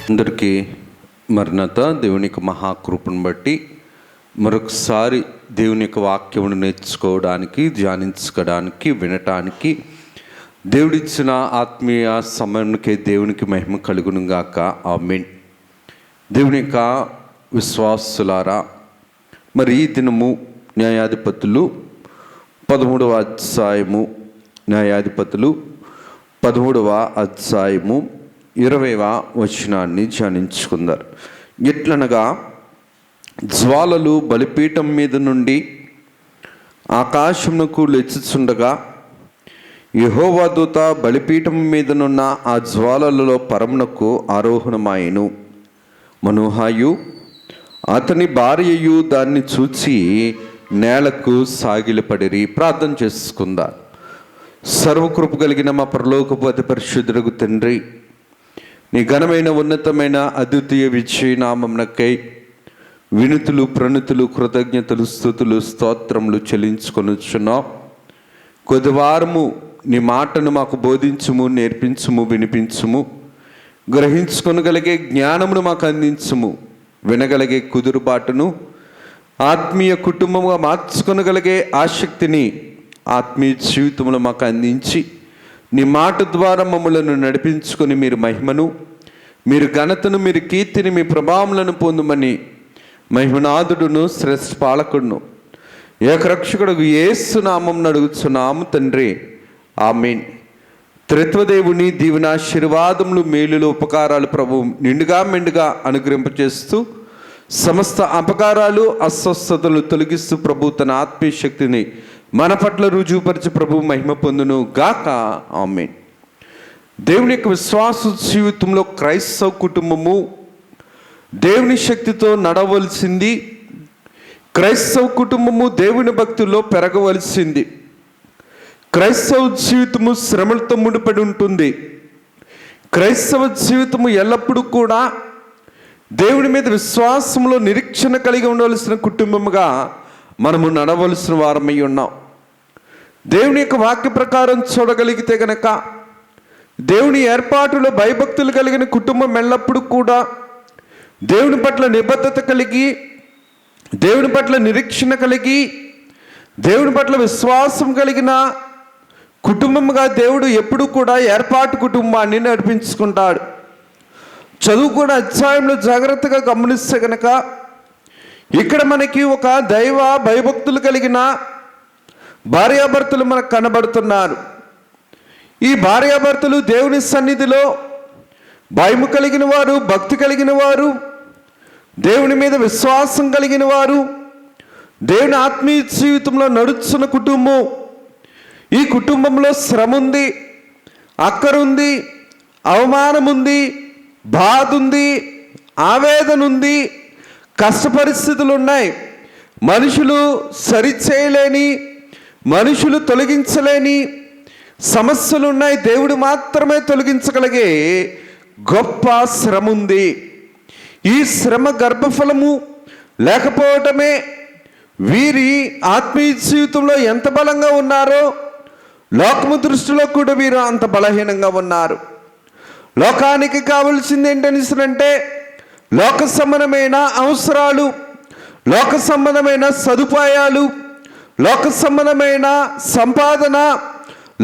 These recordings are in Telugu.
అందరికీ మరణత దేవుని యొక్క మహాకృపను బట్టి మరొకసారి దేవుని యొక్క వాక్యమును నేర్చుకోవడానికి, ధ్యానించుకోవడానికి, వినటానికి దేవుడిచ్చిన ఆత్మీయ సమయానికి దేవునికి మహిమ కలుగునుగాక. ఆమేన్. దేవుని యొక్క విశ్వాసులారా, మరి ఈ దినము న్యాయాధిపతులు 13వ అధ్యాయము, న్యాయాధిపతులు 13వ అధ్యాయము 20వ వచనాన్ని ధ్యానించుకుందారు. ఎట్లనగా, జ్వాలలు బలిపీఠం మీద నుండి ఆకాశమునకు లెచ్చుచుండగా యెహోవా దూత బలిపీఠం మీదనున్న ఆ జ్వాలలలో పరమునకు ఆరోహణమాయెను. మనోహాయు అతని భార్యయు దాన్ని చూచి నేలకు సాగిలపడిరి. ప్రార్థన చేసుకుందాం. సర్వకృప కలిగిన మా పరలోకపు అతి పరిశుద్ధుడగు తండ్రి, నీ ఘనమైన ఉన్నతమైన అద్వితీయ విజయనామమునకై వినుతులు, ప్రణుతులు, కృతజ్ఞతలు, స్తుతులు, స్తోత్రములు చెల్లించుకొనుచున్నాం. కొద్దివారము నీ మాటను మాకు బోధించుము, నేర్పించుము, వినిపించుము. గ్రహించుకొనగలిగే జ్ఞానమును మాకు అందించుము. వినగలిగే కుదురుబాటును, ఆత్మీయ కుటుంబముగా మార్చుకొనగలిగే ఆసక్తిని ఆత్మీయ జీవితంలో మాకు అందించి నీ మాట ద్వారా మమ్మలను నడిపించుకొని మీరు మహిమను, మీరు ఘనతను, మీరు కీర్తిని, మీ ప్రభావములను పొందుమని మహిమనాథుడును శ్రేష్ఠ పాలకుడును ఏకరక్షకుడు యేసు నామమున అడుగుచున్నాము తండ్రి. ఆమేన్. త్రిత్వదేవుని దీవెనాశీర్వాదములు, మేలులు, ఉపకారాలు ప్రభు నిండుగా మెండుగా అనుగ్రహింపచేస్తూ సమస్త అపకారాలు, అస్వస్థతలు తొలగిస్తూ ప్రభు తన ఆత్మీయ శక్తిని మన పట్ల రుజువుపరిచి ప్రభు మహిమ పొందును గాక. ఆమేన్. దేవుని యొక్క విశ్వాస జీవితంలో క్రైస్తవ కుటుంబము దేవుని శక్తితో నడవలసింది. క్రైస్తవ కుటుంబము దేవుని భక్తుల్లో పెరగవలసింది. క్రైస్తవ జీవితము శ్రమలతో ముడిపడి ఉంటుంది. క్రైస్తవ జీవితము ఎల్లప్పుడూ కూడా దేవుని మీద విశ్వాసంలో నిరీక్షణ కలిగి ఉండవలసిన కుటుంబముగా మనము నడవలసిన వారమై ఉన్నాం. దేవుని యొక్క వాక్య ప్రకారం చూడగలిగితే గనక దేవుని ఏర్పాటులో భయభక్తులు కలిగిన కుటుంబం ఎల్లప్పుడూ కూడా దేవుని పట్ల నిబద్ధత కలిగి, దేవుని పట్ల నిరీక్షణ కలిగి, దేవుని పట్ల విశ్వాసం కలిగిన కుటుంబముగా దేవుడు ఎప్పుడు కూడా ఏర్పాటు కుటుంబాన్ని నడిపించుకుంటాడు. చదువుకున్న అధ్యాయంలో జాగ్రత్తగా గమనిస్తే కనుక ఇక్కడ మనకి ఒక దైవ భయభక్తులు కలిగిన భార్యాభర్తలు మనకు కనబడుతున్నారు. ఈ భార్యాభర్తలు దేవుని సన్నిధిలో భయము కలిగిన వారు, భక్తి కలిగిన వారు, దేవుని మీద విశ్వాసం కలిగిన వారు, దేవుని ఆత్మీయ జీవితంలో నడుస్తున్న కుటుంబం. ఈ కుటుంబంలో శ్రమ ఉంది, అక్కరుంది, అవమానం ఉంది, బాధ ఉంది, ఆవేదన ఉంది, కష్ట పరిస్థితులు ఉన్నాయి. మనుషులు సరిచేయలేని, మనుషులు తొలగించలేని సమస్యలు ఉన్నాయి. దేవుడు మాత్రమే తొలగించగలిగే గొప్ప శ్రమ ఉంది. ఈ శ్రమ గర్భఫలము లేకపోవటమే వీరి ఆత్మీయ జీవితంలో ఎంత బలంగా ఉన్నారో లోకము దృష్టిలో కూడా వీరు అంత బలహీనంగా ఉన్నారు. లోకానికి కావలసింది ఏంటనిసరంటే లోక సంబంధమైన అవసరాలు, లోక సంబంధమైన సదుపాయాలు, లోక సంబంధమైన సంపాదన,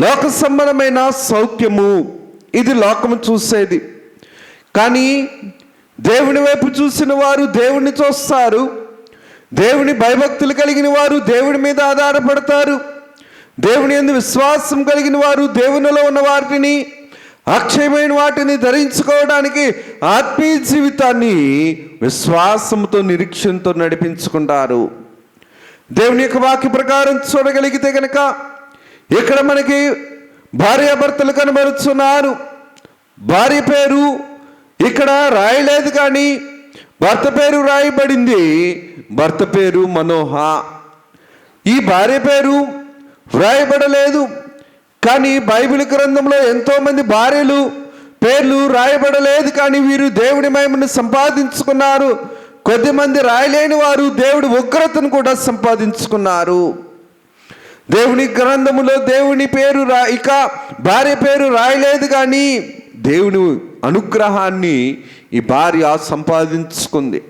లోక సంబంధమైన సౌఖ్యము. ఇది లోకము చూసేది. కానీ దేవుని వైపు చూసిన వారు దేవుణ్ణి చూస్తారు. దేవుని భయభక్తులు కలిగిన వారు దేవుని మీద ఆధారపడతారు. దేవుని యందు విశ్వాసం కలిగిన వారు దేవునిలో ఉన్న వాటిని, అక్షయమైన వాటిని ధరించుకోవడానికి ఆత్మీయ జీవితాన్ని విశ్వాసంతో, నిరీక్షణతో నడిపించుకుంటారు. దేవుని యొక్క వాక్య ప్రకారం చూడగలిగితే కనుక ఇక్కడ మనకి భార్యాభర్తలు కనబడుతున్నారు. భార్య పేరు ఇక్కడ రాయలేదు, కానీ భర్త పేరు రాయబడింది. భర్త పేరు మనోహ. ఈ భార్య పేరు వ్రాయబడలేదు, కానీ బైబిల్ గ్రంథంలో ఎంతోమంది భార్యలు పేర్లు రాయబడలేదు. కానీ వీరు దేవుని మహిమను సంపాదించుకున్నారు. కొద్దిమంది రాయలేని వారు దేవుడి ఉగ్రతను కూడా సంపాదించుకున్నారు. దేవుని గ్రంథములో దేవుని పేరు ఇక భార్య పేరు రాయలేదు, కానీ దేవుని అనుగ్రహాన్ని ఈ భార్య సంపాదించుకుంది.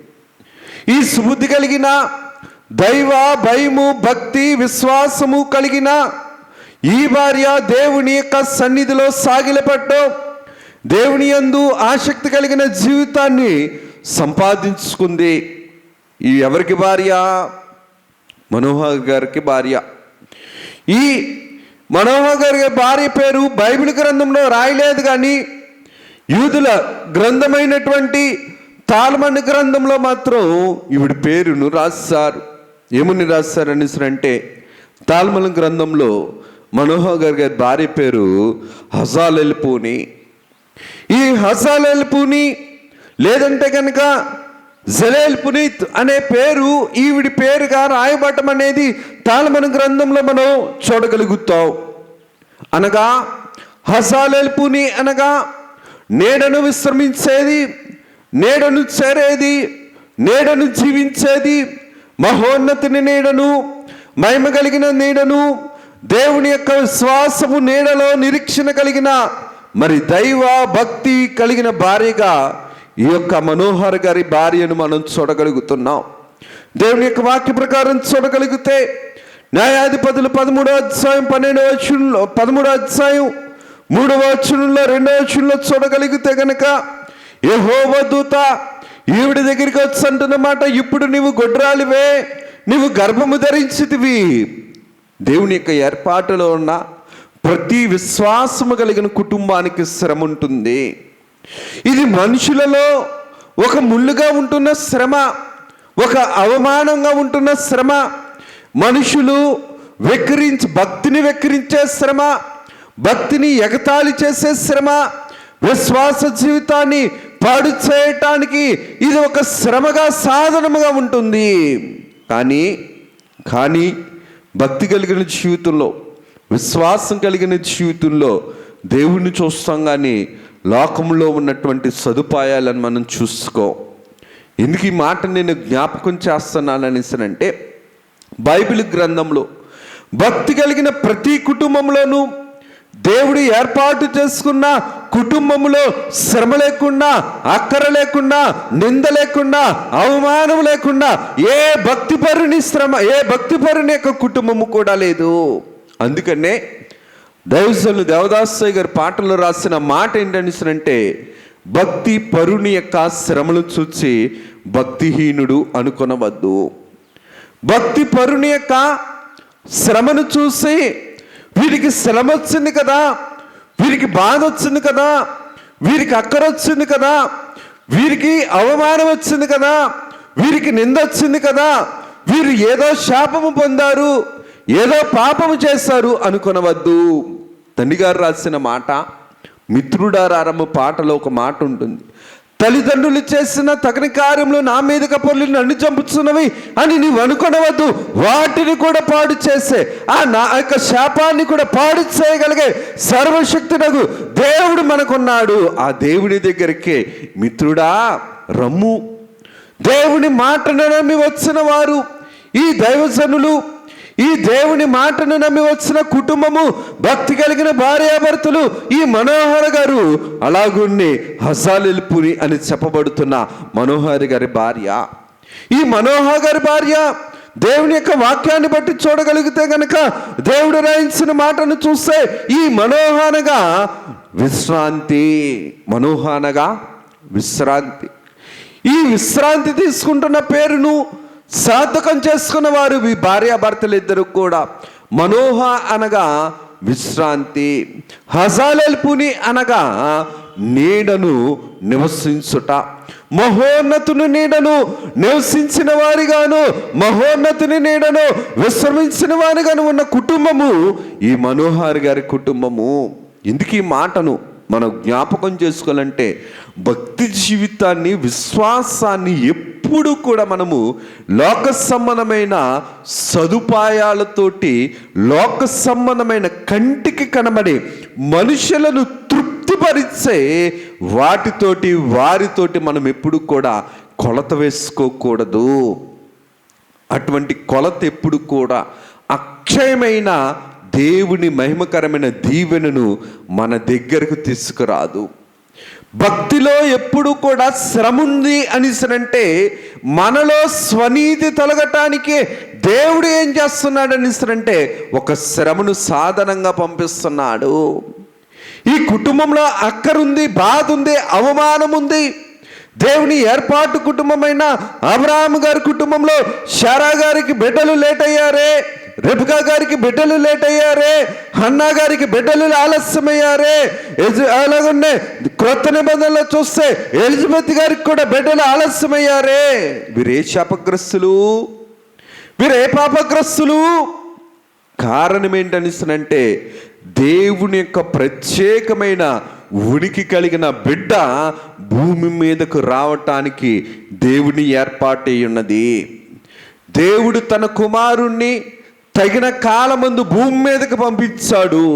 ఈ సుబుద్ధి కలిగిన, దైవ భయము, భక్తి, విశ్వాసము కలిగిన ఈ భార్య దేవుని యొక్క సన్నిధిలో సాగిలపడ్డం, దేవుని యందు ఆసక్తి కలిగిన జీవితాన్ని సంపాదించుకుంది. ఈ ఎవరికి భార్య? మనోహర్ గారికి భార్య. ఈ మనోహర్ గారి భార్య పేరు బైబిల్ గ్రంథంలో రాయలేదు, కానీ యూదుల గ్రంథమైనటువంటి తాల్మన్ గ్రంథంలో మాత్రం ఈవిడ పేరును రాశారు. ఏమని రాశారు అంటే, తాల్మన్ గ్రంథంలో మనోహర్ గారి భార్య పేరు హజాలెల్పూని. ఈ హజాలెల్పూని లేదంటే కనుక జలేల్పునీత్ అనే పేరు ఈవిడి పేరుగా రాయబడటం అనేది తాల్మన్ గ్రంథంలో మనం చూడగలుగుతాం. అనగా హజాలెల్పూని అనగా నీడను విశ్రమించేది, నీడను చేరేది, నీడను జీవించేది, మహోన్నతిని నీడను, మహిమ కలిగిన నీడను, దేవుని యొక్క విశ్వాసము నీడలో నిరీక్షణ కలిగిన, మరి దైవ భక్తి కలిగిన భార్యగా ఈ యొక్క మనోహర్ గారి భార్యను మనం చూడగలుగుతున్నాం. దేవుని యొక్క వాక్య ప్రకారం చూడగలిగితే న్యాయాధిపతులు 13వ అధ్యాయం 12వ వచనంలో, 13వ అధ్యాయం 3వ వచనంలో, 2వ వచనంలో చూడగలిగితే కనుక యెహోవా దూత ఈవిడి దగ్గరికి వచ్చి అంటున్నమాట, ఇప్పుడు నీవు గొడ్రాలివే, నీవు గర్భము ధరించితివి. దేవుని యొక్క ఏర్పాటులో ఉన్న ప్రతి విశ్వాసము కలిగిన కుటుంబానికి శ్రమ ఉంటుంది. ఇది మనుషులలో ఒక ముళ్ళుగా ఉంటున్న శ్రమ, ఒక అవమానంగా ఉంటున్న శ్రమ, మనుషులు భక్తిని వెక్కిరించే శ్రమ, భక్తిని ఎగతాళి చేసే శ్రమ, విశ్వాస జీవితాన్ని పాడు చేయటానికి ఇది ఒక శ్రమగా, సాధనముగా ఉంటుంది. కానీ భక్తి కలిగిన జీవితంలో, విశ్వాసం కలిగిన జీవితంలో దేవుణ్ణి చూస్తాం, కానీ లోకంలో ఉన్నటువంటి సదుపాయాలను మనం చూసుకో. ఎందుకు ఈ మాట నేను జ్ఞాపకం చేస్తున్నానంటే, బైబిల్ గ్రంథంలో భక్తి కలిగిన ప్రతి కుటుంబంలోనూ, దేవుడు ఏర్పాటు చేసుకున్న కుటుంబంలో శ్రమ లేకుండా, అక్కర లేకుండా, నింద లేకుండా, అవమానం లేకుండా ఏ భక్తిపరుని యొక్క కుటుంబము కూడా లేదు. అందుకనే దైవజనులు దేవదాసయ్య గారి పాటలో రాసిన మాట ఏంటంటే, భక్తి పరుని యొక్క శ్రమలు చూచి భక్తిహీనుడు అనుకొనవద్దు. భక్తి పరుని యొక్క శ్రమను చూసి వీరికి శ్రమ వచ్చింది కదా, వీరికి బాధ వచ్చింది కదా, వీరికి అక్కర వచ్చింది కదా, వీరికి అవమానం వచ్చింది కదా, వీరికి నింద వచ్చింది కదా, వీరు ఏదో శాపము పొందారు, ఏదో పాపము చేశారు అనుకొనవద్దు. తండ్రి గారు రాసిన మాట, మిత్రుడారారమ్మ పాటలో ఒక మాట ఉంటుంది, తల్లిదండ్రులు చేసిన తగిన కార్యములు నా మీదకి పొర్లి నన్ను చంపుతున్నవి అని నీవు అనుకొనవద్దు. వాటిని కూడా పాడు చేసే, నా యొక్క శాపాన్ని కూడా పాడు చేయగలిగే సర్వశక్తునకు దేవుడు మనకున్నాడు. ఆ దేవుని దగ్గరికి మిత్రుడా రమ్ము. దేవుని మాటను నమ్మి వచ్చిన వారు, ఈ దైవజనులు, ఈ దేవుని మాటను నమ్మి వచ్చిన కుటుంబము, భక్తి కలిగిన భార్యాభర్తలు, ఈ మనోహర్ గారు, అలాగున్ని హజాలెల్పుని అని చెప్పబడుతున్న మనోహర్ గారి భార్య. ఈ మనోహర్ గారి భార్య దేవుని యొక్క వాక్యాన్ని బట్టి చూడగలిగితే గనక, దేవుడు రాయించిన మాటను చూస్తే ఈ మనోహనగా విశ్రాంతి. ఈ విశ్రాంతి తీసుకుంటున్న పేరును సార్థకం చేసుకున్న వారు ఈ భార్యాభర్తలు ఇద్దరు కూడా. మనోహ అనగా విశ్రాంతి, హజాలెల్పుని అనగా నీడను నివసించుట. మహోన్నతుని నీడను నివసించిన వారిగాను, మహోన్నతుని నీడను విశ్రమించిన వారిగాను ఉన్న కుటుంబము ఈ మనోహర్ గారి కుటుంబము. ఎందుకు ఈ మాటను మనం జ్ఞాపకం చేసుకోవాలంటే, భక్తి జీవితాన్ని, విశ్వాసాన్ని ఎప్పుడు కూడా మనము లోక సంబంధమైన సదుపాయాలతోటి, లోక సంబంధమైన కంటికి కనబడే మనుషులను తృప్తిపరిచే వారితోటి మనం ఎప్పుడు కూడా కొలత వేసుకోకూడదు. అటువంటి కొలత ఎప్పుడు కూడా అక్షయమైన దేవుని మహిమకరమైన దీవెనను మన దగ్గరకు తీసుకురాదు. భక్తిలో ఎప్పుడు కూడా శ్రమ ఉంది అనిసనంటే మనలో స్వనీతి తొలగటానికి దేవుడు ఏం చేస్తున్నాడు అనిసనంటే ఒక శ్రమను సాధనంగా పంపిస్తున్నాడు. ఈ కుటుంబంలో అక్కరుంది, బాధ ఉంది, అవమానం ఉంది. దేవుని ఏర్పాటు కుటుంబమైన అబ్రహాము గారి కుటుంబంలో శారా గారికి బిడ్డలు లేట్ అయ్యారే, రెబెకా గారికి బిడ్డలు లేట్ అయ్యారే, హన్నా గారికి బిడ్డలు ఆలస్యమయ్యారే. అలాగనే క్రొత్త నిబంధనలో చూస్తే ఎలిజబెత్ గారికి కూడా బిడ్డలు ఆలస్యమయ్యారే. వీరే శాపగ్రస్తులు, వీరే పాపగ్రస్తులు. కారణం ఏంటనిస్తానంటే దేవుని యొక్క ప్రత్యేకమైన ఉనికి కలిగిన బిడ్డ భూమి మీదకు రావటానికి దేవుని ఏర్పాటై ఉన్నది. దేవుడు తన కుమారుణ్ణి తగిన కాలమందు భూమి మీదకు పంపించాడు.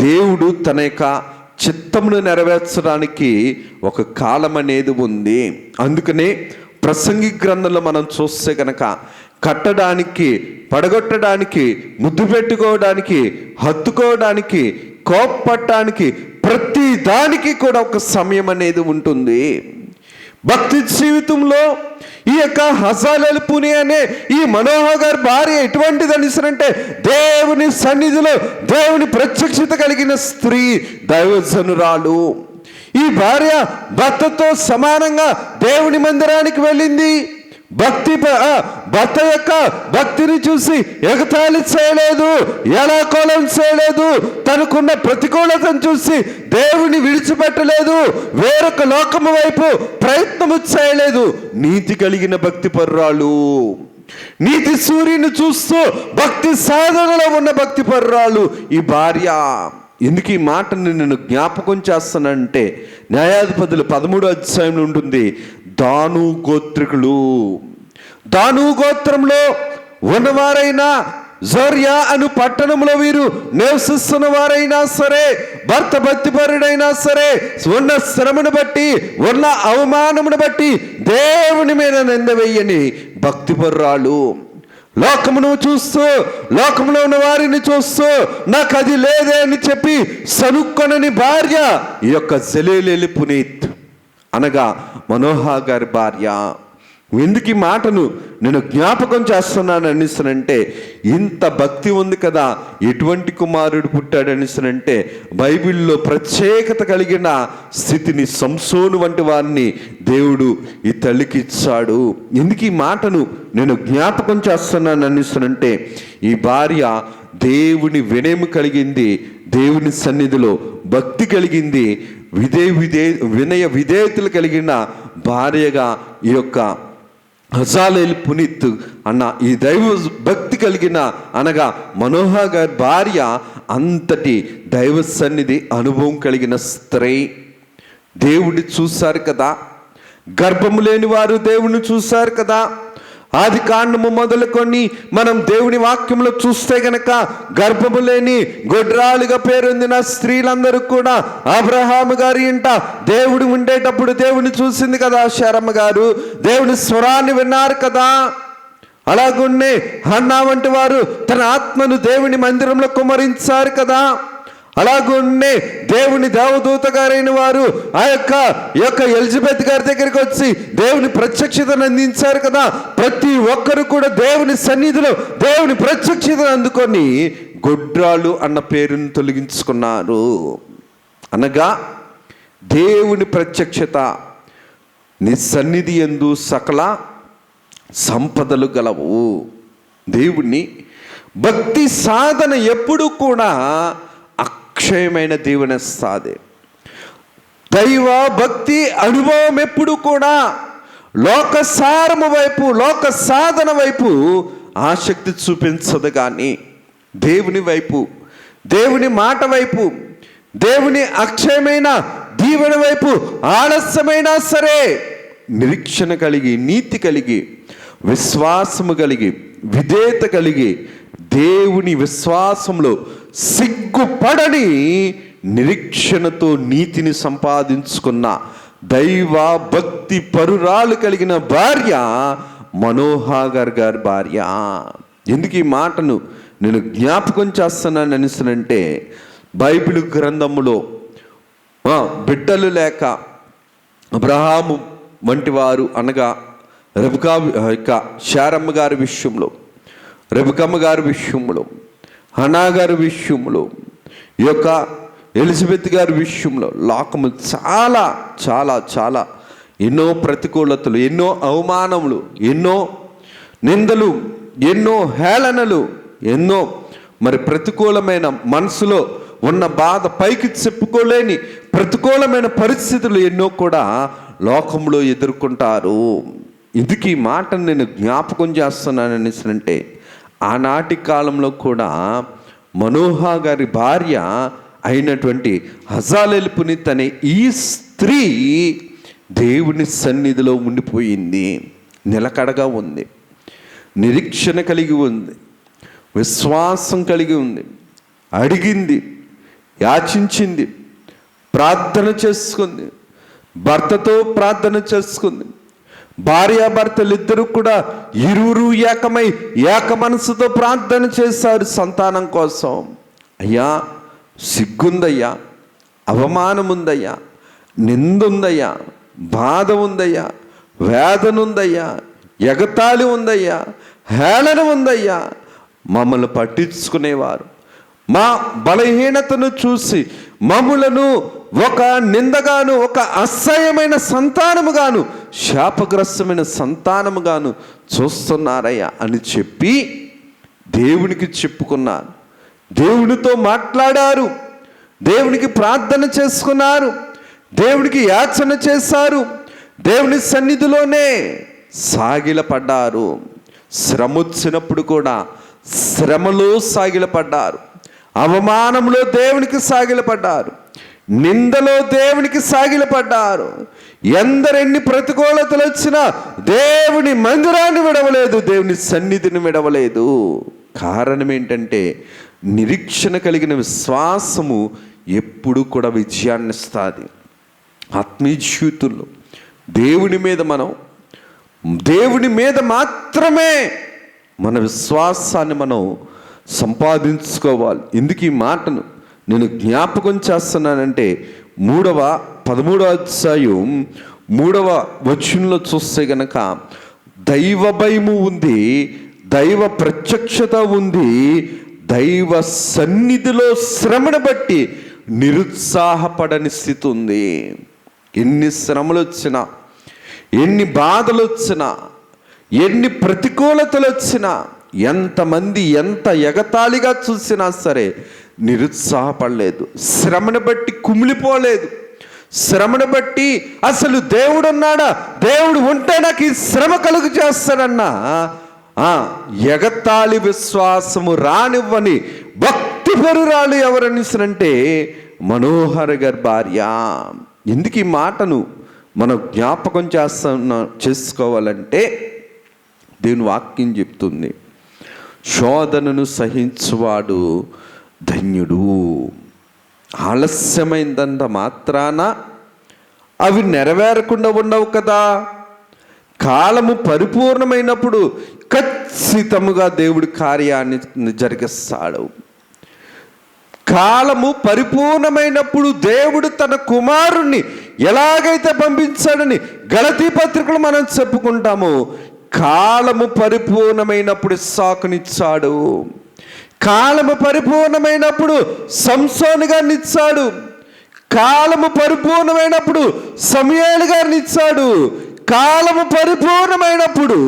దేవుడు తన యొక్క చిత్తమును నెరవేర్చడానికి ఒక కాలం అనేది ఉంది. అందుకనే ప్రసంగి గ్రంథంలో మనం చూస్తే కనుక కట్టడానికి, పడగొట్టడానికి, ముద్దు పెట్టుకోవడానికి, హత్తుకోవడానికి, కోప్పట్టడానికి, ప్రతి దానికి కూడా ఒక సమయం అనేది ఉంటుంది. భక్తి జీవితంలో ఈ యొక్క హజాలేలు పుని అనే ఈ మనోహ గారి భార్య ఎటువంటిది అనిసరంటే దేవుని సన్నిధిలో దేవుని ప్రత్యక్షత కలిగిన స్త్రీ, దైవజనురాలు. ఈ భార్య భర్తతో సమానంగా దేవుని మందిరానికి వెళ్ళింది. భర్త యొక్క భక్తిని చూసి ఎగతాళి చేయలేదు, ఎలాకోలం చేయలేదు. తనకున్న ప్రతికూలతను చూసి దేవుని విడిచిపెట్టలేదు, వేరొక లోకము వైపు ప్రయత్నము చేయలేదు. నీతి కలిగిన భక్తి పర్రాలు, నీతి సూర్యుని చూస్తూ భక్తి సాధనలో ఉన్న భక్తి పర్రాలు ఈ భార్య. ఎందుకు ఈ మాటను నేను జ్ఞాపకం చేస్తానంటే న్యాయాధిపతులు 13వ అధ్యాయంలో ఉంటుంది. దాను గోత్రికులు, దాను గోత్రంలో ఉన్నవారైనా, జోర్యా అను పట్టణంలో వీరు నివసిస్తున్న వారైనా సరే, భర్త భక్తిపరుడైనా సరే, ఉన్న శ్రమను బట్టి, ఉన్న అవమానమును బట్టి దేవుని మీద నింద వేయని భక్తిపరురాలు. లోకమును చూస్తూ, లోకంలో ఉన్న వారిని చూస్తూ నాకు అది లేదే అని చెప్పి సనుక్కొనని భార్య ఈ యొక్క జలేలేలి పునీత్ అనగా మనోహ గారి భార్య. ఎందుకు ఈ మాటను నేను జ్ఞాపకం చేస్తున్నాను అనిస్తానంటే ఇంత భక్తి ఉంది కదా, ఎటువంటి కుమారుడు పుట్టాడు అనిస్తానంటే బైబిల్లో ప్రత్యేకత కలిగిన స్థితిని సంసోను వంటి వారిని దేవుడు ఈ తల్లికి ఇచ్చాడు. ఎందుకు ఈ మాటను నేను జ్ఞాపకం చేస్తున్నాను అనిస్తానంటే ఈ భార్య దేవుని వినయము కలిగింది, దేవుని సన్నిధిలో భక్తి కలిగింది, వినయ విధేయతలు కలిగిన భార్యగా ఈ యొక్క హజాలేలు పునీత్ అన్న ఈ దైవ భక్తి కలిగిన అనగా మనోహ గారి భార్య అంతటి దైవ సన్నిధి అనుభవం కలిగిన స్త్రీ. దేవుడిని చూశారు కదా, గర్భము లేని వారు దేవుని చూశారు కదా. ఆది కాండము మొదలుకొని మనం దేవుని వాక్యంలో చూస్తే గనక గర్భము లేని గొడ్రాలుగా పేరొందిన స్త్రీలందరూ కూడా అబ్రహాము గారి ఇంట దేవుడు ఉండేటప్పుడు దేవుని చూసింది కదా. శారమ్మ గారు దేవుని స్వరాన్ని విన్నారు కదా. అలాగున్నే హన్నా వంటి వారు తన ఆత్మను దేవుని మందిరంలో కుమ్మరించారు కదా. అలాగున్నే దేవుని దేవదూత గారైన వారు ఆ యొక్క ఎలిజబెత్ గారి దగ్గరికి వచ్చి దేవుని ప్రత్యక్షతను అందించారు కదా. ప్రతి ఒక్కరు కూడా దేవుని సన్నిధిలో దేవుని ప్రత్యక్షతను అందుకొని గొడ్రాలు అన్న పేరును తొలగించుకున్నారు. అనగా దేవుని ప్రత్యక్షత, నీ సన్నిధి యందు సకల సంపదలు గలవు. దేవుని భక్తి సాధన ఎప్పుడు కూడా అక్షయమైన దీవెనిస్తాది. దైవ భక్తి అనుభవం ఎప్పుడు కూడా లోకసారము వైపు, లోక సాధన వైపు ఆసక్తి చూపించదు. కానీ దేవుని వైపు, దేవుని మాట వైపు, దేవుని అక్షయమైన దీవెన వైపు ఆలస్యమైనా సరే నిరీక్షణ కలిగి, నీతి కలిగి, విశ్వాసము కలిగి, విధేయత కలిగి, దేవుని విశ్వాసంలో సిగ్గుపడని నిరీక్షణతో నీతిని సంపాదించుకున్న దైవ భక్తి పరురాలు కలిగిన భార్య మనోహ గారి భార్య. ఎందుకు ఈ మాటను నేను జ్ఞాపకం చేస్తున్నాను అనిస్తానంటే బైబిల్ గ్రంథములో బిడ్డలు లేక అబ్రహాము వంటి వారు అనగా రెబెకా శారమ్మ గారి విషయంలో, రెబెకమ్మ గారి విషయంలో, హన్నా గారి విషయంలో, ఈ యొక్క ఎలిజబెత్ గారి విషయంలో లోకము చాలా చాలా చాలా ఎన్నో ప్రతికూలతలు, ఎన్నో అవమానములు, ఎన్నో నిందలు, ఎన్నో హేళనలు, ఎన్నో ప్రతికూలమైన మనసులో ఉన్న బాధ పైకి చెప్పుకోలేని ప్రతికూలమైన పరిస్థితులు ఎన్నో కూడా లోకంలో ఎదుర్కొంటారు. ఇందుకు ఈ మాటను నేను జ్ఞాపకం చేస్తున్నాను అంటే, ఆనాటి కాలంలో కూడా మనోహ గారి భార్య అయినటువంటి హజాయేలు పునీత్ అనే ఈ స్త్రీ దేవుని సన్నిధిలో ఉండిపోయింది. నిలకడగా ఉంది, నిరీక్షణ కలిగి ఉంది, విశ్వాసం కలిగి ఉంది, అడిగింది, యాచించింది, ప్రార్థన చేసుకుంది, భర్తతో ప్రార్థన చేసుకుంది. భార్యాభర్తలు ఇద్దరు కూడా ఇరువురు ఏకమై ఏక మనసుతో ప్రార్థన చేశారు సంతానం కోసం. అయ్యా, సిగ్గుందయ్యా, అవమానం ఉందయ్యా, నింద ఉందయ్యా, బాధ ఉందయ్యా, వేదన ఉందయ్యా, ఎగతాళి ఉందయ్యా, హేళన ఉందయ్యా. మమ్మల్ని పట్టించుకునేవారు మా బలహీనతను చూసి మమ్ములను ఒక నిందగాను, ఒక అసహ్యమైన సంతానముగాను, శాపగ్రస్తమైన సంతానముగాను చూస్తున్నారయ్యా అని చెప్పి దేవునికి చెప్పుకున్నారు. దేవునితో మాట్లాడారు, దేవునికి ప్రార్థన చేసుకున్నారు, దేవునికి యాచన చేశారు, దేవుని సన్నిధిలోనే సాగిలపడ్డారు. శ్రమ వచ్చినప్పుడు కూడా శ్రమలో సాగిలపడ్డారు, అవమానంలో దేవునికి సాగిలపడ్డారు, నిందలో దేవునికి సాగిలపడ్డారు. ఎందరెన్ని ప్రతికూలతలు వచ్చినా దేవుని మందిరాన్ని విడవలేదు, దేవుని సన్నిధిని విడవలేదు. కారణం ఏంటంటే, నిరీక్షణ కలిగిన విశ్వాసము ఎప్పుడు కూడా విజయాన్ని ఇస్తుంది. ఆత్మీయ జీవితంలో దేవుని మీద మాత్రమే మన విశ్వాసాన్ని మనం సంపాదించుకోవాలి. ఎందుకు ఈ మాటను నేను జ్ఞాపకం చేస్తున్నానంటే, 13వ అధ్యాయం 3వ వచనంలో చూస్తే గనక దైవ భయము ఉంది, దైవ ప్రత్యక్షత ఉంది, దైవ సన్నిధిలో శ్రమను బట్టి నిరుత్సాహపడని స్థితి ఉంది. ఎన్ని శ్రమలు వచ్చినా, ఎన్ని బాధలు వచ్చినా, ఎన్ని ప్రతికూలతలు వచ్చినా, ఎంతమంది ఎంత ఎగతాళిగా చూసినా సరే నిరుత్సాహపడలేదు, శ్రమను బట్టి కుమిలిపోలేదు, శ్రమను బట్టి అసలు దేవుడు ఉన్నాడా, దేవుడు ఉంటే నాకు ఈ శ్రమ కలుగు చేస్తాడన్నా ఎగతాళి విశ్వాసము రానివ్వని భక్తి పరురాలు ఎవరనిసనంటే మనోహర గారి భార్య. ఎందుకు ఈ మాటను మనం జ్ఞాపకం చేసుకోవాలంటే, దేవుని వాక్యం చెప్తుంది, శోధనను సహించువాడు ధన్యుడు. ఆలస్యమైందంత మాత్రాన అవి నెరవేరకుండా ఉండవు కదా. కాలము పరిపూర్ణమైనప్పుడు ఖచ్చితముగా దేవుడి కార్యాన్ని జరిగిస్తాడు. కాలము పరిపూర్ణమైనప్పుడు దేవుడు తన కుమారుణ్ణి ఎలాగైతే పంపించాడని గలతీ పత్రికలు మనం చెప్పుకుంటాము. కాలము పరిపూర్ణమైనప్పుడు ఇస్సాకునిచ్చాడు, కాలము పరిపూర్ణమైనప్పుడు సంసోను గారిని ఇచ్చాడు, కాలము పరిపూర్ణమైనప్పుడు సమూయేలు గారిని ఇచ్చాడు, కాలము పరిపూర్ణమైనప్పుడు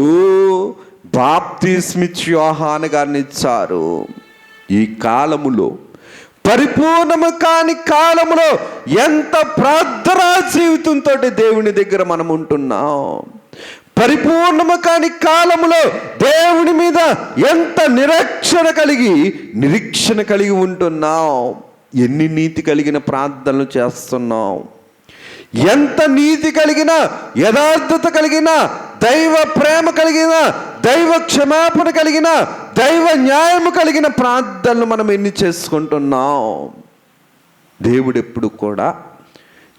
బాప్తిస్మిచ్చు యోహాను గారిని ఇచ్చారు. ఈ కాలములో, పరిపూర్ణము కాని కాలములో ఎంత ప్రార్థనా జీవితంతో దేవుని దగ్గర మనం ఉంటున్నాం. పరిపూర్ణము కాని కాలములో దేవుని మీద ఎంత నిరీక్షణ కలిగి ఉంటున్నాం. ఎన్ని నీతి కలిగిన ప్రార్థనలు చేస్తున్నాం, ఎంత నీతి కలిగిన, యథార్థత కలిగిన, దైవ ప్రేమ కలిగిన, దైవ క్షమాపణ కలిగిన, దైవ న్యాయము కలిగిన ప్రార్థనలు మనం ఎన్ని చేసుకుంటున్నాం. దేవుడు ఎప్పుడు కూడా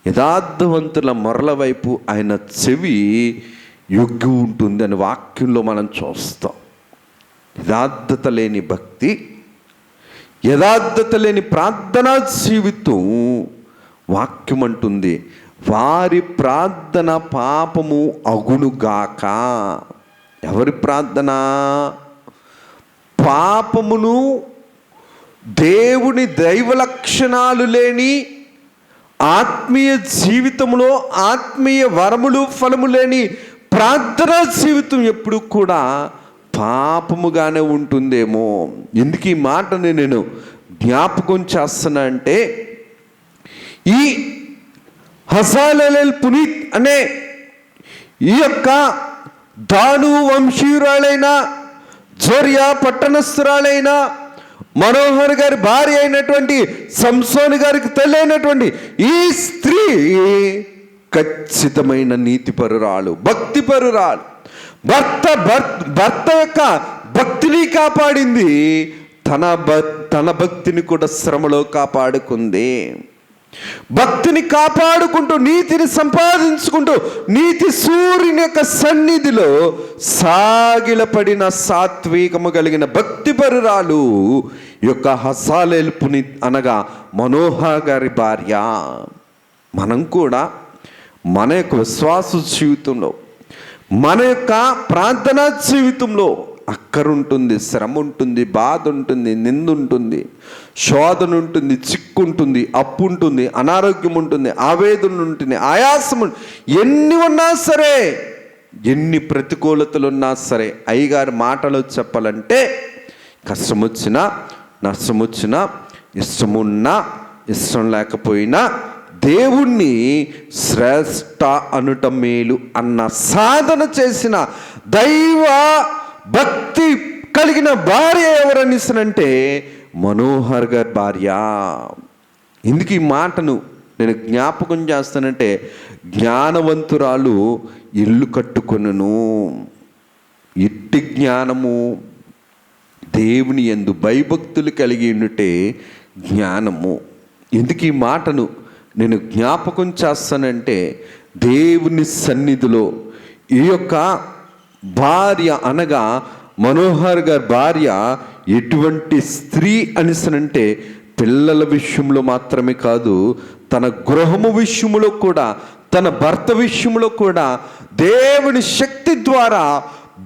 యథార్థవంతుల మొరల వైపు ఆయన చెవి యొగ్గి ఉంటుంది అని వాక్యంలో మనం చూస్తాం. యథార్థత లేని భక్తి, యథార్థత లేని ప్రార్థనా జీవితం వాక్యం అంటుంది, వారి ప్రార్థన పాపము అగునుగాక. ఎవరి ప్రార్థన? పాపమును, దేవుని దైవ లక్షణాలు లేని ఆత్మీయ జీవితంలో ఆత్మీయ వరములు ఫలము లేని ప్రార్థనా జీవితం ఎప్పుడు కూడా పాపముగానే ఉంటుందేమో. ఎందుకు ఈ మాటని నేను జ్ఞాపకం చేస్తున్నా అంటే, ఈ హజాలెల్ పునీత్ అనే ఈ యొక్క దాను వంశీయురాలైన జొరియా పట్టణస్థురాలైన మనోహర్ గారి భార్య అయినటువంటి సంసోను గారికి తల్లి అయినటువంటి ఈ స్త్రీ ఖచ్చితమైన నీతిపరురాలు, భక్తిపరురాలు. భర్త యొక్క భక్తిని కాపాడింది, తన భక్తిని కూడా శ్రమలో కాపాడుకుంది. భక్తిని కాపాడుకుంటూ నీతిని సంపాదించుకుంటూ నీతి సూర్యుని యొక్క సన్నిధిలో సాగిలపడిన సాత్వికము కలిగిన భక్తిపరురాలు యొక్క హజాలెల్ పునీత్ అనగా మనోహర్ గారి భార్య. మనం కూడా మన యొక్క విశ్వాస జీవితంలో, మన యొక్క ప్రార్థనా జీవితంలో అక్కరుంటుంది, శ్రమ ఉంటుంది, బాధ ఉంటుంది, నింద ఉంటుంది, శోధన ఉంటుంది, చిక్కు ఉంటుంది, అప్పు ఉంటుంది, అనారోగ్యం ఉంటుంది, ఆవేదన ఉంటుంది, ఆయాసం ఎన్ని ఉన్నా సరే, ఎన్ని ప్రతికూలతలు ఉన్నా సరే, అయ్యగారి మాటలో చెప్పాలంటే కష్టం వచ్చినా నష్టం వచ్చినా ఇష్టమున్నా ఇష్టం లేకపోయినా దేవుణ్ణి శ్రేష్ఠ అనుట మేలు అన్న సాధన చేసిన దైవ భక్తి కలిగిన భార్య ఎవరనిస్తానంటే మనోహర్ గారి భార్య. ఎందుకు ఈ మాటను నేను జ్ఞాపకం చేస్తానంటే, జ్ఞానవంతురాలు ఇల్లు కట్టుకొనును. ఇట్టి జ్ఞానము దేవుని యందు భయభక్తులు కలిగి ఉంటే జ్ఞానము. ఎందుకు ఈ మాటను నేను జ్ఞాపకం చేస్తానంటే, దేవుని సన్నిధిలో ఈ యొక్క భార్య అనగా మనోహర్ గారి భార్య ఎటువంటి స్త్రీ అనిసనంటే, పిల్లల విషయంలో మాత్రమే కాదు, తన గృహము విషయంలో కూడా, తన భర్త విషయంలో కూడా దేవుని శక్తి ద్వారా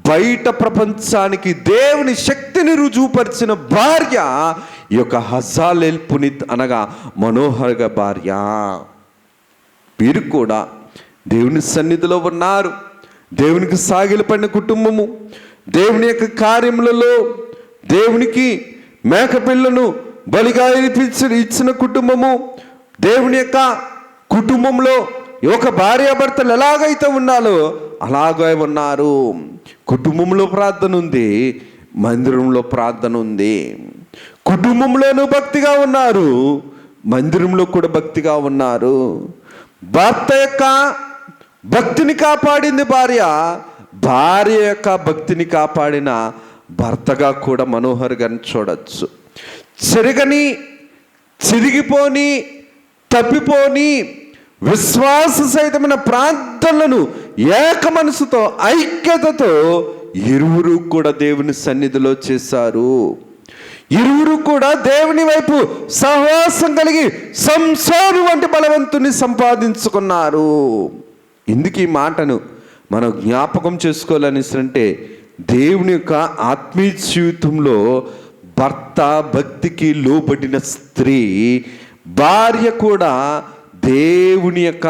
బయట ప్రపంచానికి దేవుని శక్తిని రుజువుపరిచిన భార్య ఈ యొక్క హజాలెల్ పునీత్ అనగా మనోహర్ గారి భార్య. వీరు కూడా దేవుని సన్నిధిలో ఉన్నారు. దేవునికి సాగిలపడిన కుటుంబము, దేవుని యొక్క కార్యములలో దేవునికి మేకపిల్లను బలిగా ఇచ్చిన కుటుంబము, దేవుని యొక్క కుటుంబంలో ఒక భార్యాభర్తలు ఎలాగైతే ఉన్నారో అలాగే ఉన్నారు. కుటుంబంలో ప్రార్థన ఉంది, మందిరంలో ప్రార్థన ఉంది. కుటుంబంలోనూ భక్తిగా ఉన్నారు, మందిరంలో కూడా భక్తిగా ఉన్నారు. భర్త యొక్క భక్తిని కాపాడింది భార్య, భార్య యొక్క భక్తిని కాపాడిన భర్తగా కూడా మనోహర్ గారిని చూడొచ్చు. చెరగని, చిరిగిపోని, తప్పిపోని విశ్వాస సహితమైన ప్రార్థనలను ఏక మనసుతో ఐక్యతతో ఇరువురు కూడా దేవుని సన్నిధిలో చేశారు. ఇరువురు కూడా దేవుని వైపు సహవాసం కలిగి సంసారు వంటి బలవంతుని సంపాదించుకున్నారు. ఎందుకు ఈ మాటను మనం జ్ఞాపకం చేసుకోవాలనిస్తుంటే, దేవుని యొక్క ఆత్మీయ జీవితంలో భర్త భక్తికి లోబడిన స్త్రీ, భార్య కూడా దేవుని యొక్క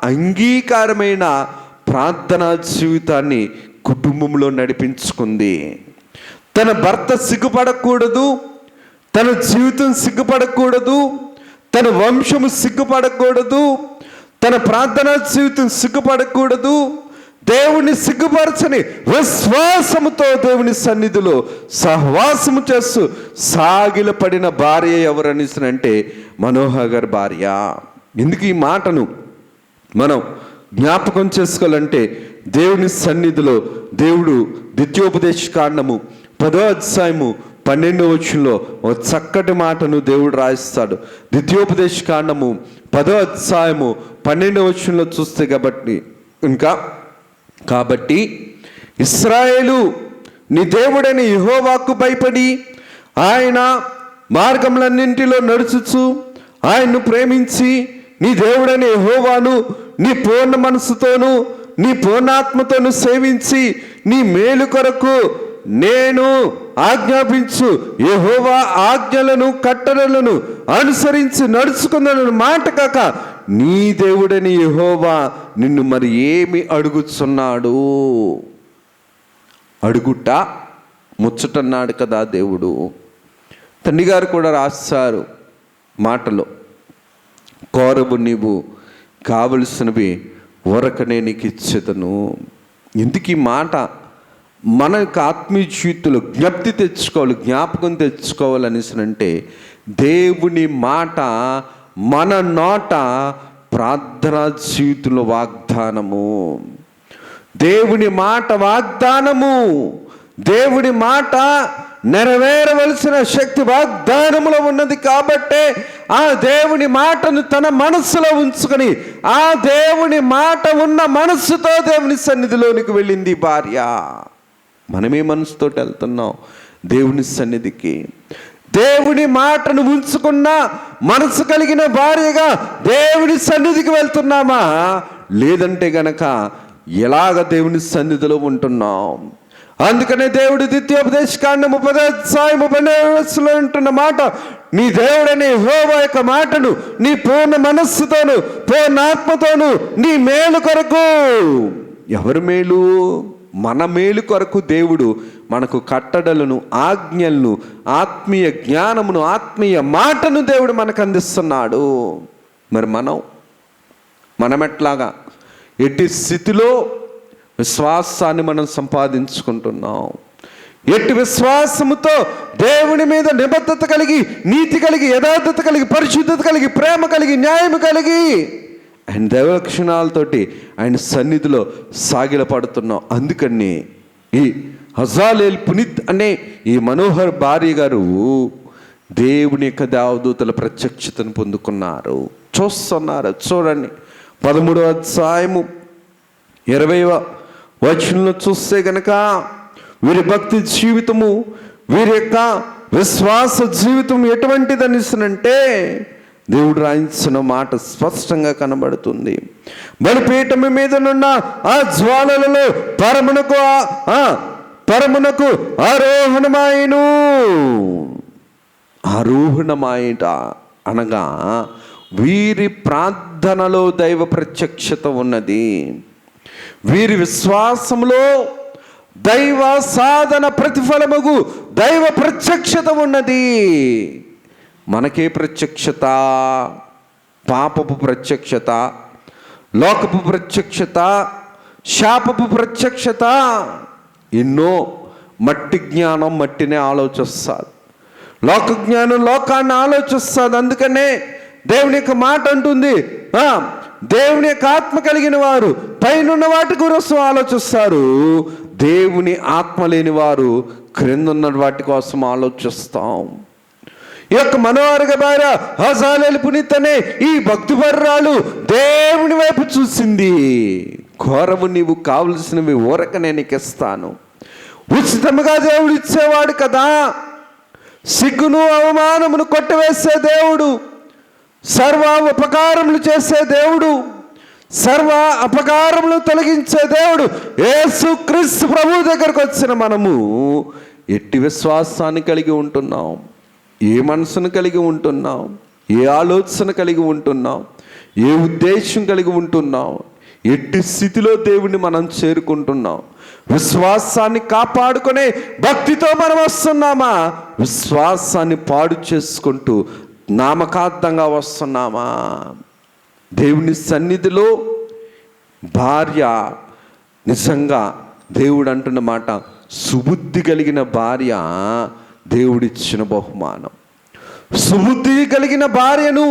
అంగీకారమైన ప్రార్థనా జీవితాన్ని కుటుంబంలో నడిపించుకుంది. తన భర్త సిగ్గుపడకూడదు, తన జీవితం సిగ్గుపడకూడదు, తన వంశము సిగ్గుపడకూడదు, తన ప్రార్థనా జీవితం సిగ్గుపడకూడదు. దేవుని సిగ్గుపరచని విశ్వాసముతో దేవుని సన్నిధిలో సహవాసము చేస్తూ సాగిలపడిన భార్య ఎవరనిసినంటే మనోహర్ గారి భార్య. ఎందుకు ఈ మాటను మనం జ్ఞాపకం చేసుకోవాలంటే, దేవుని సన్నిధిలో దేవుడు ద్వితీయోపదేశ కాండము 10వ అధ్యాయము 12వ వచనంలో ఒక చక్కటి మాటను దేవుడు రాయిస్తాడు. ద్వితీయోపదేశ కాండము 10వ అధ్యాయము 12వ వచనంలో చూస్తే కాబట్టి ఇశ్రాయేలు నీ దేవుడైన యెహోవాకు భయపడి ఆయన మార్గములన్నింటిలో నడుచుచు ఆయన్ను ప్రేమించి నీ దేవుడైన యెహోవాను నీ పూర్ణ మనసుతోను నీ పూర్ణాత్మతోను సేవించి నీ మేలు కొరకు నేను ఆజ్ఞాపించు యెహోవా ఆజ్ఞలను కట్టడలను అనుసరించి నడుచుకున్న మాట కాక నీ దేవుడని యెహోవా నిన్ను మరి ఏమి అడుగుతున్నాడు? అడుగుట ముచ్చటన్నాడు కదా దేవుడు. తండ్రి గారు కూడా రాస్తారు మాటలో, కోరవు నీవు కావలసినవి ఊరకనే నీకు ఇచ్చేదను. ఎందుకు ఈ మాట మన యొక్క ఆత్మీయ జీవితంలో జ్ఞాపకం తెచ్చుకోవాలనేసి అంటే, దేవుని మాట మన నోట ప్రార్థనా జీవితంలో వాగ్దానము. దేవుని మాట వాగ్దానము. దేవుని మాట నెరవేరవలసిన శక్తి వాగ్దానములో ఉన్నది కాబట్టే ఆ దేవుని మాటను తన మనస్సులో ఉంచుకొని ఆ దేవుని మాట ఉన్న మనస్సుతో దేవుని సన్నిధిలోనికి వెళ్ళింది భార్య. మనమే మనసుతో వెళ్తున్నాం దేవుని సన్నిధికి. దేవుని మాటను ఉంచుకున్న మనసు కలిగిన భార్యగా దేవుని సన్నిధికి వెళ్తున్నామా? లేదంటే గనక ఎలాగ దేవుని సన్నిధిలో ఉంటున్నాం? అందుకనే దేవుడు ద్వితీయోపదేశకాండం 30:32 అంటున్న మాట, నీ దేవుడనే యెహోవా యొక్క మాటను నీ పూర్ణ మనస్సుతోను పూర్ణ ఆత్మతోను నీ మేలు కొరకు. ఎవరి మేలు? మన మేలు కొరకు దేవుడు మనకు కట్టడలను, ఆజ్ఞలను, ఆత్మీయ జ్ఞానమును, ఆత్మీయ మాటను దేవుడు మనకు అందిస్తున్నాడు. మరి మనం ఎట్లాగా, ఎట్టి స్థితిలో విశ్వాసాన్ని మనం సంపాదించుకుంటున్నాం? ఎట్టి విశ్వాసముతో దేవుని మీద నిబద్ధత కలిగి, నీతి కలిగి, యథార్థత కలిగి, పరిశుద్ధత కలిగి, ప్రేమ కలిగి, న్యాయం కలిగి ఆయన దైవ లక్షణాలతోటి ఆయన సన్నిధిలో సాగిలపడుతున్నాం. అందుకని ఈ హజాలేల్ పునీత్ అనే ఈ మనోహర్ భార్య గారు దేవుని యొక్క దేవదూతల ప్రత్యక్షతను పొందుకున్నారు. చూస్తున్నారు. చూడండి 13వ అధ్యాయము 20వ వచనంలో చూస్తే గనక వీరి భక్తి జీవితము, వీరి యొక్క విశ్వాస జీవితం ఎటువంటిదనిసనంటే దేవుడు రాయించిన మాట స్పష్టంగా కనబడుతుంది. బలిపీఠం మీదనున్న ఆ జ్వాలలలో పరమునకు ఆరోహణమాయట అనగా వీరి ప్రార్థనలో దైవ ప్రత్యక్షత ఉన్నది. వీరి విశ్వాసంలో దైవ సాధన ప్రతిఫలముగు దైవ ప్రత్యక్షత ఉన్నది. మనకే ప్రత్యక్షత? పాపపు ప్రత్యక్షత, లోకపు ప్రత్యక్షత, శాపపు ప్రత్యక్షత. ఎన్నో మట్టి జ్ఞానం మట్టినే ఆలోచిస్తుంది, లోక జ్ఞానం లోకాన్ని ఆలోచిస్తుంది. అందుకనే దేవుని యొక్క మాట అంటుంది, దేవుని యొక్క ఆత్మ కలిగిన వారు పైనున్న వాటి కోసం ఆలోచిస్తారు, దేవుని ఆత్మ లేని వారు క్రిందున్న వాటి కోసం ఆలోచిస్తాం. ఈ యొక్క మనోహర భార్య హజాలేల్ పునీత్ అనే ఈ భక్తిపరురాలు దేవుని వైపు చూసింది. కోరవు నీవు కావలసినవి ఊరకనే నీకు ఇస్తాను. ఉచితముగా దేవుడు ఇచ్చేవాడు కదా. సిగ్గును అవమానమును కొట్టివేసే దేవుడు, సర్వ ఉపకారములు చేసే దేవుడు, సర్వ అపకారములు తొలగించే దేవుడు యేసు క్రీస్తు ప్రభు దగ్గరకు వచ్చిన మనము ఎట్టి విశ్వాసాన్ని కలిగి ఉంటున్నాం? ఏ మనసును కలిగి ఉంటున్నాం? ఏ ఆలోచన కలిగి ఉంటున్నాం? ఏ ఉద్దేశం కలిగి ఉంటున్నాం? ఎట్టి స్థితిలో దేవుణ్ణి మనం చేరుకుంటున్నాం? విశ్వాసాన్ని కాపాడుకునే భక్తితో మనం వస్తున్నామా? విశ్వాసాన్ని పాడు చేసుకుంటూ నామకార్థంగా వస్తున్నామా? దేవుని సన్నిధిలో భార్య నిజంగా దేవుడు అంటున్న మాట, సుబుద్ధి కలిగిన భార్య దేవుడిచ్చిన బహుమానం. సుబుద్ధి కలిగిన భార్యను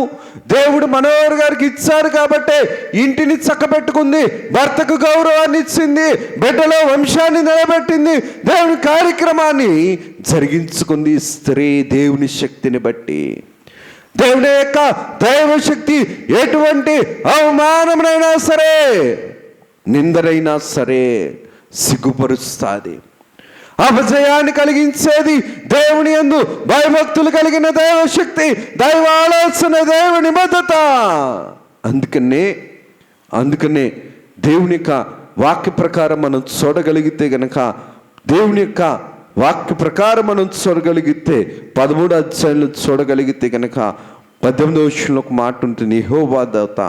దేవుడు మనోహర్ గారికి ఇచ్చారు కాబట్టి ఇంటిని చక్కబెట్టుకుంది, భర్తకు గౌరవాన్ని ఇచ్చింది, బిడ్డలో వంశాన్ని నిలబెట్టింది, దేవుని కార్యక్రమాన్ని జరిగించుకుంది. స్త్రీ దేవుని శక్తిని బట్టి, దేవుని యొక్క దైవశక్తి ఎటువంటి అవమానమైనా సరే, నిందరైనా సరే సిగ్గుపరుస్తుంది. అపజయాన్ని కలిగించేది దేవుని యందు భయభక్తులు కలిగిన దైవశక్తి, దైవ ఆలోచన, దైవ నిబద్ధత. అందుకనే దేవుని యొక్క వాక్య ప్రకారం మనం చూడగలిగితే గనక, దేవుని యొక్క వాక్య ప్రకారం మనం చూడగలిగితే 13వ అధ్యాయంలో చూడగలిగితే గనక 18వ వచనంలో ఒక మాట ఉంటుంది, యెహోవా దేవత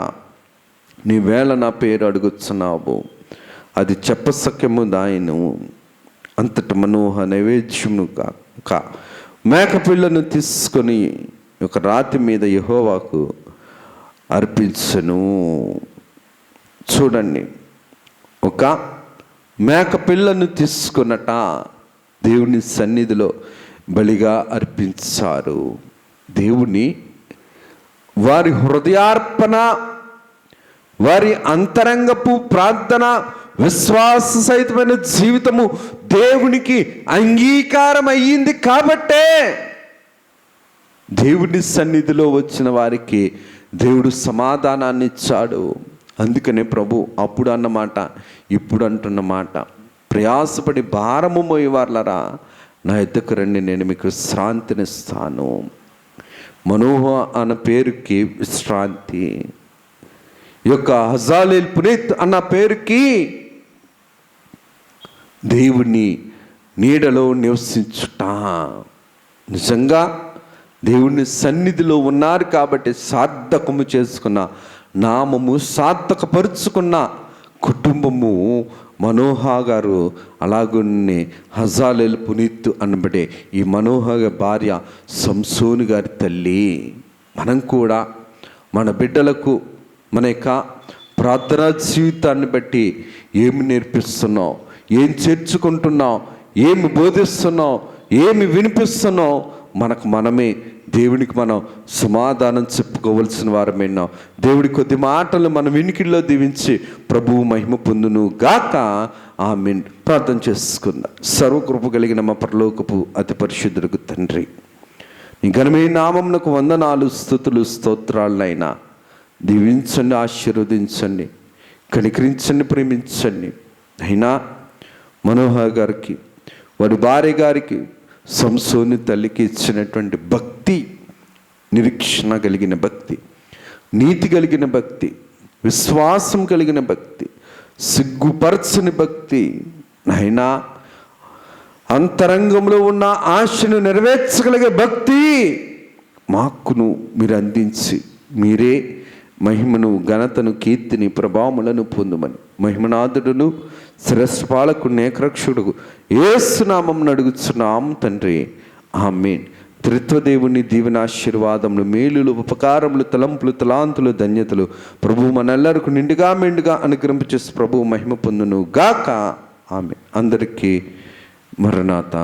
నీ వేళ నా పేరు అడుగుచున్నావు, అది చెప్పసక్యము దాయను, అంతట మనోహ నైవేద్యమును కాక మేకపిల్లను తీసుకొని ఒక రాతి మీద యెహోవాకు అర్పించను. చూడండి, ఒక మేకపిల్లను తీసుకున్నట దేవుని సన్నిధిలో బలిగా అర్పించారు. దేవుని వారి హృదయార్పణ, వారి అంతరంగపు ప్రార్థన, విశ్వాస సహితమైన జీవితము దేవునికి అంగీకారం అయ్యింది కాబట్టే దేవుని సన్నిధిలో వచ్చిన వారికి దేవుడు సమాధానాన్ని ఇచ్చాడు. అందుకనే ప్రభు అప్పుడు అన్నమాట, ఇప్పుడు అంటున్నమాట, ప్రయాసపడి భారము మోయేవార్లరా నా యొద్దకు రండి, నేను మీకు విశ్రాంతినిస్తాను. మనోహ అన్న పేరుకి విశ్రాంతి, ఈ యొక్క హజాలేల్ పునీత్ అన్న పేరుకి దేవుని నీడలో నివసించుట. నిజంగా దేవుని సన్నిధిలో ఉన్నారు కాబట్టి సార్థకము చేసుకున్న నామము, సార్థకపరుచుకున్న కుటుంబము మనోహ గారు. అలాగనే హజాలేల్ పునీత్ అనబడే ఈ మనోహ భార్య సంసోను గారి తల్లి. మనం కూడా మన బిడ్డలకు మన యొక్క ప్రార్థనా జీవితాన్ని బట్టి ఏమి నేర్పిస్తున్నావు, ఏం చేర్చుకుంటున్నావు, ఏమి బోధిస్తున్నావు, ఏమి వినిపిస్తున్నావు, మనకు మనమే దేవునికి మనం సమాధానం చెప్పుకోవలసిన వారమేనా. దేవుడి కొద్ది మాటలు మన వినికిడిలో దీవించి ప్రభువు మహిమ పొందును గాక. ఆమేన్. ప్రార్థన చేసుకుందాం. సర్వకృప కలిగిన మా పరలోకపు అతి పరిశుద్ధులకు తండ్రి, నీ ఘనమైన నామమునకు వందనాలు, స్తుతులు, స్తోత్రాలనైనా. దీవించండి, ఆశీర్వదించండి, కనికరించండి, ప్రేమించండి. అయినా మనోహర్ గారికి, వారి భార్య గారికి, సంసోని తల్లికి ఇచ్చినటువంటి భక్తి, నిరీక్షణ కలిగిన భక్తి, నీతి కలిగిన భక్తి, విశ్వాసం కలిగిన భక్తి, సిగ్గుపరచని భక్తి, అయినా అంతరంగంలో ఉన్న ఆశను నెరవేర్చగలిగే భక్తి మాకును మీరు అందించి, మీరే మహిమను, ఘనతను, కీర్తిని, ప్రభావములను పొందుమని మహిమనాథుడును శిరస్పాలకుడు ఏకరక్షకుడు యేసు నామమున అడుగుచున్నాం తండ్రి. ఆమేన్. త్రిత్వదేవుని దీవెనాశీర్వాదములు, మేలులు, ఉపకారములు, తలంపులు, తలాంతులు, ధన్యతలు ప్రభువు మనెల్లరికీ నిండుగా మెండుగా అనుగ్రహించేసి ప్రభువు మహిమ పొందును గాక. ఆమేన్. అందరికీ మరణాత.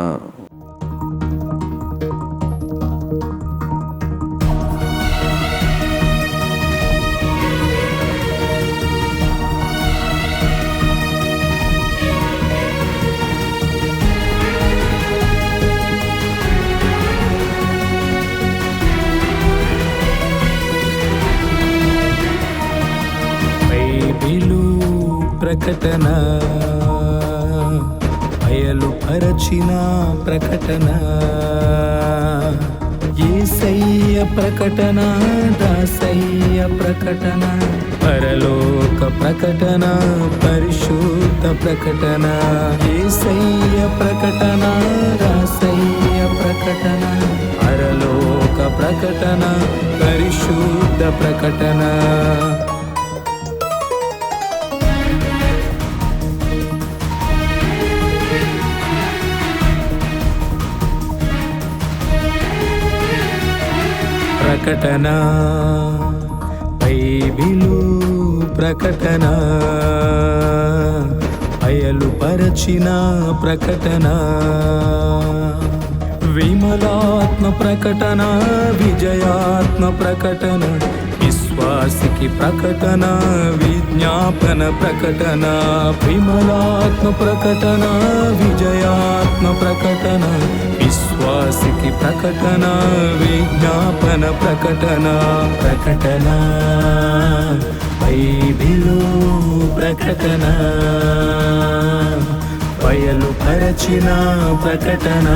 ప్రకటన, బయలుపరచిన ప్రకటన, యేసయ్య ప్రకటన, దాసయ్య ప్రకటన, పరలోక ప్రకటన, పరిశుద్ధ ప్రకటన, యేసయ్య ప్రకటన, దాసయ్య ప్రకటన, పరలోక ప్రకటన, పరిశుద్ధ ప్రకటన. ప్రకటన, బైబిలు ప్రకటన, బయలుపరచిన ప్రకటన, విమలాత్మ ప్రకటన, విజయాత్మ ప్రకటన, విశ్వాసికి ప్రకటన, విజ్ఞాపన ప్రకటన, విమలాత్మ ప్రకటన, విజయాత్మ ప్రకటన, విశ్వాసికి ప్రకటన, విజ్ఞాపన ప్రకటన. ప్రకటన, బైబిలు ప్రకటన, బయలుపరచిన ప్రకటన.